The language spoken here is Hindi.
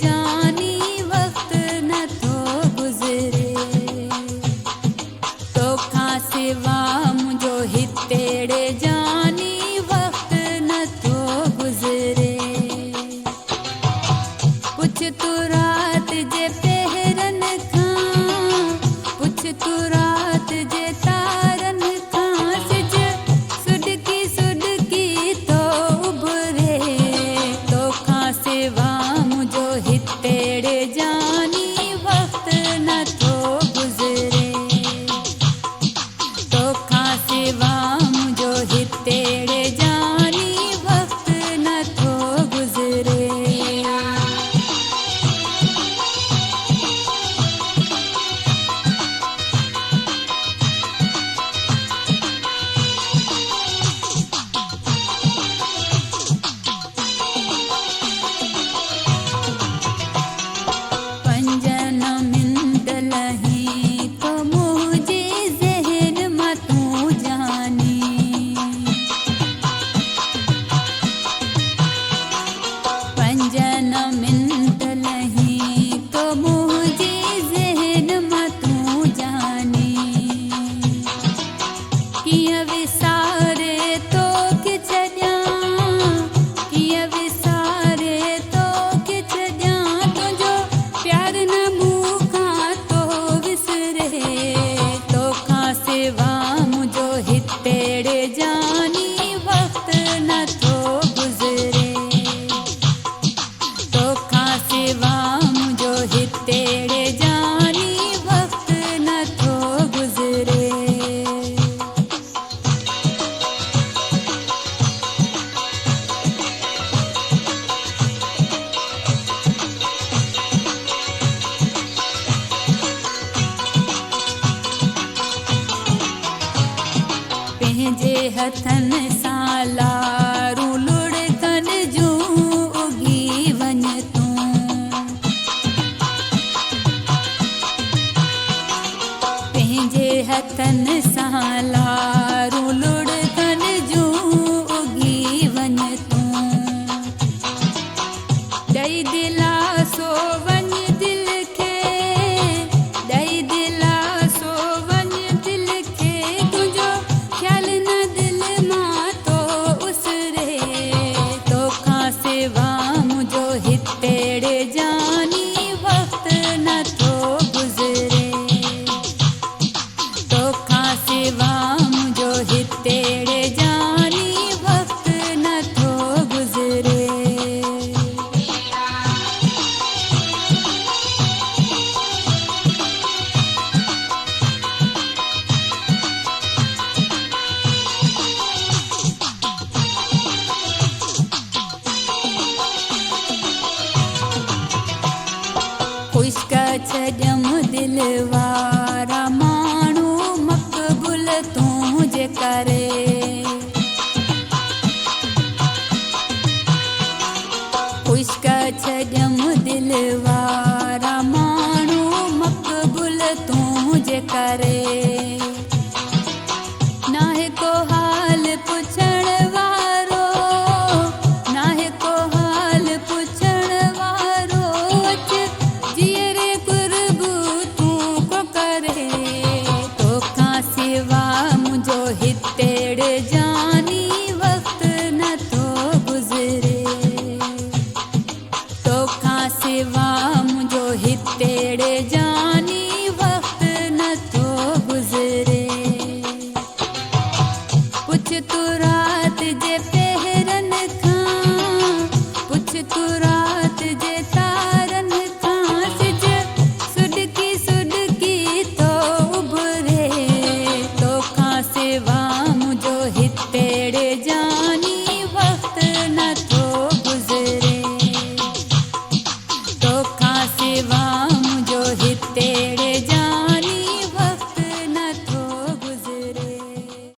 जानी वक्त न थो गुज़रे तोखां सिवा मुंहिंजो हितेड़े जानी वक्त न थो गुज़रे पुछ तू रात जे पहरनि खां पुछ तू रात जे तारनि खां सिज सुडकी सुडकी तो उभरे तोखां सिवा मुंहिंजो हितेड़े जानी वक्त न थो गुज़रे तोखां सिवा मुंहिंजो हितेड़े जानी वक्त न थो गुज़रे पंजन मिंट लही तो मुझे ज़हन मां तूं जानी पंजन मिंट लही तो मुझे ज़हन मां तूं जानी कीअं विसारे तोखे छॾियां कीअं विसारे तोखे छॾियां तुंहिंजो प्यार न मूंखां तो विसरे तोखां सिवा मुंहिंजो हितेड़े जानी वक्त न थो गुज़रे तोखां सिवा मुंहिंजो हितेड़े जानी वक्त न थो गुज़रे पंहिंजे हथनि सां लारूं लुढ़कनि जूं उगी वञ तूं पंहिंजे हथनि सां लारूं लुढ़कनि जूं उगी वञ तूं ॾेई दिलासो वञ दिलि खे ॾेई दिलासो वञ दिलि खे तुंहिंजो ख़्यालु न दिलि मां तो उसरे तोखां सिवा मुंहिंजो हितेड़े जानी वक्त न थो गुज़रे तोखां सिवा मुंहिंजो हितेड़े जानी वक्त न थो गुज़रे ख़ुश्क छॾियम दिलि वारा माण्हू मक़बूल तूं जे करे ख़ुश्क छॾियम दिलि वारा माण्हू मक़बूल तूं जे करे नाहे को हाल पुछण वारो नाहे को हाल पुछण वारो अचु जीअरे कुर्बू तूं को करे तोखां सिवा मुंहिंजो हिते